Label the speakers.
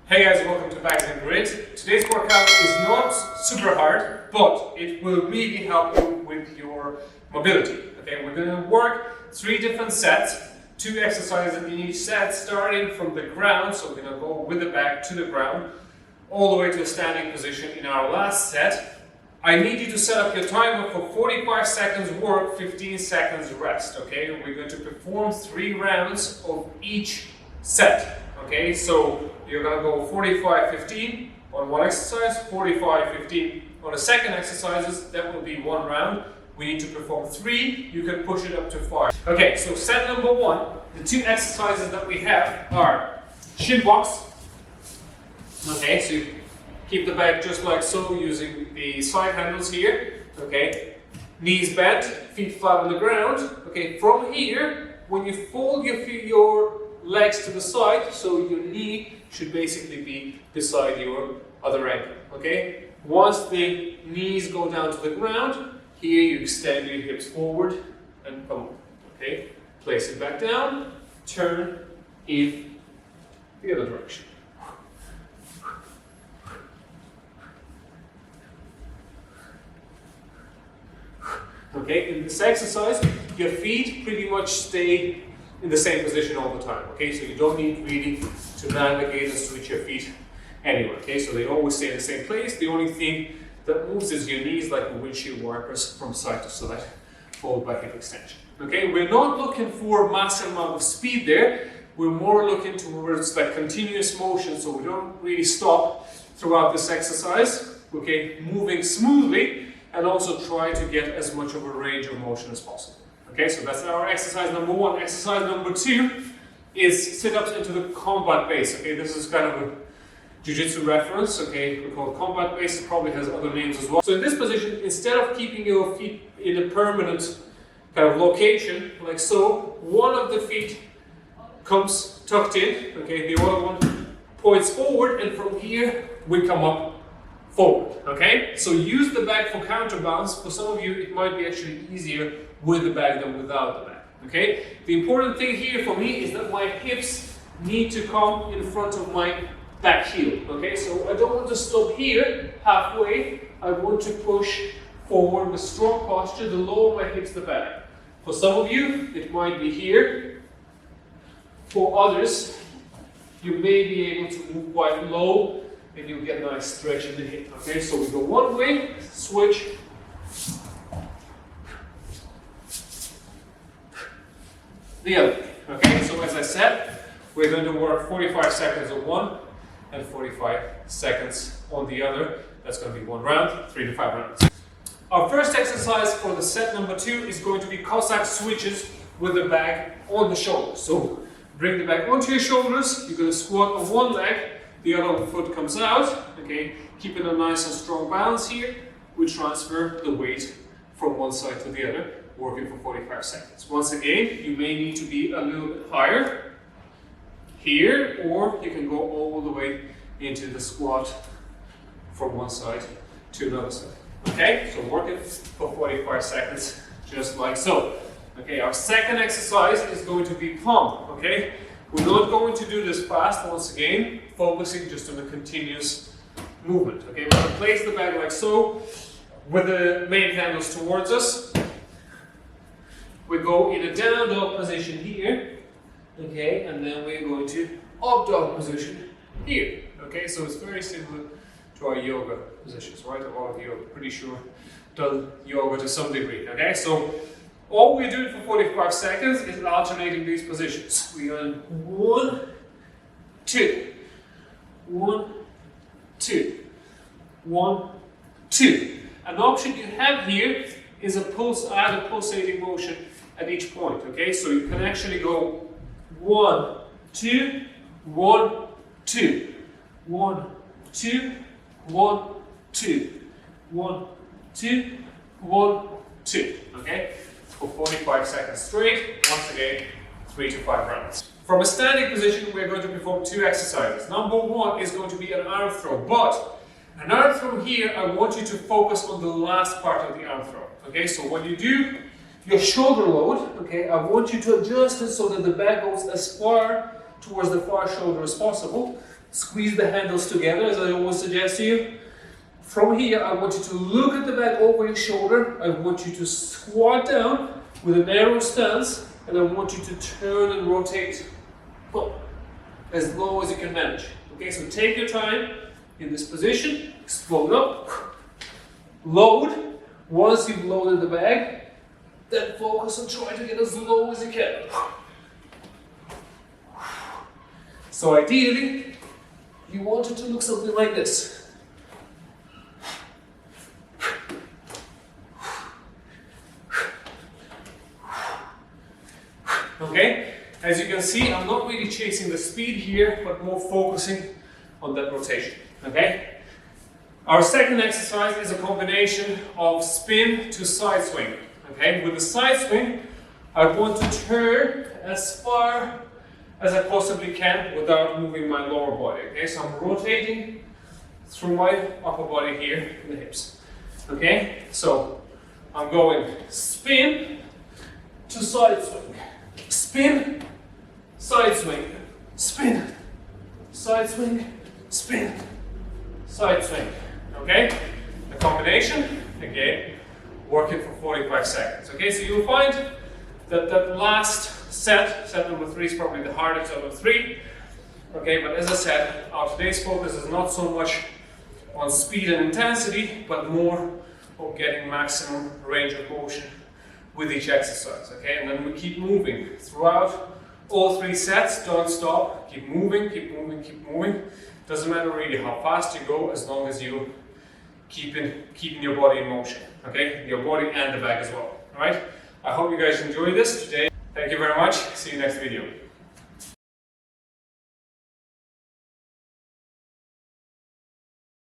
Speaker 1: Hey guys, welcome to Bags and Grit. Today's workout is not super hard, but it will really help you with your mobility. Okay, we're going to work 3 different sets, 2 exercises in each set, starting from the ground. So we're going to go with the bag to the ground, all the way to a standing position in our last set. I need you to set up your timer for 45 seconds work, 15 seconds rest. Okay, we're going to perform 3 rounds of each set. Okay, so you're going to go 45-15 on one exercise, 45-15 on the second exercises. That will be 1 round. We need to perform 3. You can push it up to 5. Okay, so set number 1. The 2 exercises that we have are Shinbox. Okay, so you keep the bag just like so, using the side handles here. Okay, knees bent, feet flat on the ground. Okay, from here, when you fold your legs to the side, so your knee should basically be beside your other ankle. Okay, once the knees go down to the ground, here you extend your hips forward and come up. Okay, place it back down, turn in the other direction. Okay, in this exercise, your feet pretty much stay in the same position all the time. Okay, so you don't need really to navigate and switch your feet anywhere. Okay, so they always stay in the same place. The only thing that moves is your knees, like windshield wipers, from side to side, followed by hip extension. Okay, we're not looking for massive amount of speed there. We're more looking towards like continuous motion, so we don't really stop throughout this exercise. Okay, moving smoothly, and also try to get as much of a range of motion as possible. Okay, so that's our exercise number 1. Exercise number 2 is sit-ups into the combat base. Okay, this is kind of a jiu-jitsu reference. Okay, we call it combat base. It probably has other names as well. So in this position, instead of keeping your feet in a permanent kind of location, like so, one of the feet comes tucked in. Okay, the other one points forward, and from here we come up forward. Okay, so use the bag for counterbalance. For some of you, it might be actually easier with the bag than without the bag. Okay, the important thing here for me is that my hips need to come in front of my back heel. Okay, so I don't want to stop here halfway. I want to push forward with strong posture. The lower my hips, the better. For some of you, it might be here. For others, you may be able to move quite low, and you'll get a nice stretch in the hip. Okay, so we go one way, switch. The other way. Okay, so as I said, we're going to work 45 seconds on one and 45 seconds on the other. That's going to be 1 round, 3 to 5 rounds. Our first exercise for the set number 2 is going to be Cossack Switches with the bag on the shoulders. So bring the bag onto your shoulders. You're going to squat on one leg. The other foot comes out. Okay, keeping a nice and strong balance here. We transfer the weight from one side to the other, working for 45 seconds. Once again, you may need to be a little bit higher here, or you can go all the way into the squat from one side to another side. Okay, so working for 45 seconds, just like so. Okay, our second exercise is going to be pump. Okay, we're not going to do this fast. Once again, focusing just on the continuous movement. Okay, we're going to place the bag like so, with the main handles towards us. We go in a down dog position here. Okay, and then we're going to up dog position here. Okay, so it's very similar to our yoga positions, right? A lot of you are pretty sure done yoga to some degree. Okay, so all we're doing for 45 seconds is alternating these positions. We go in 1, 2, 1, 2, 1, 2. An option you have here is a pulsating motion at each point. Okay, so you can actually go 1, 2, 1, 2, 1, 2, 1, 2, 1, 2, 1, 2. Okay, for 45 seconds straight. Once again, 3 to 5 rounds. From a standing position, we're going to perform 2 exercises. Number 1 is going to be an arm throw, but an arm throw here, I want you to focus on the last part of the arm throw. Okay, so when you do your shoulder load, okay, I want you to adjust it so that the bag goes as far towards the far shoulder as possible. Squeeze the handles together, as I always suggest to you. From here, I want you to look at the bag over your shoulder. I want you to squat down with a narrow stance, and I want you to turn and rotate as low as you can manage. Okay, so take your time in this position, explode up, load. Once you've loaded the bag, then focus on trying to get as low as you can. So ideally, you want it to look something like this. Okay, as you can see, I'm not really chasing the speed here, but more focusing on that rotation. Okay, our second exercise is a combination of spin to side swing. Okay, with the side swing, I want to turn as far as I possibly can without moving my lower body. Okay, so I'm rotating through my upper body here in the hips. Okay, so I'm going spin to side swing. Spin, side swing, spin, side swing, spin, side swing. Okay? The combination, again, working for 45 seconds. Okay, so you'll find that that last set number 3 is probably the hardest out of 3. Okay, but as I said, our today's focus is not so much on speed and intensity, but more on getting maximum range of motion with each exercise, okay? And then we keep moving throughout all 3 sets, don't stop, keep moving, keep moving, keep moving. Doesn't matter really how fast you go, as long as you keeping your body in motion, okay? Your body and the bag as well, all right? I hope you guys enjoyed this today. Thank you very much, see you next video.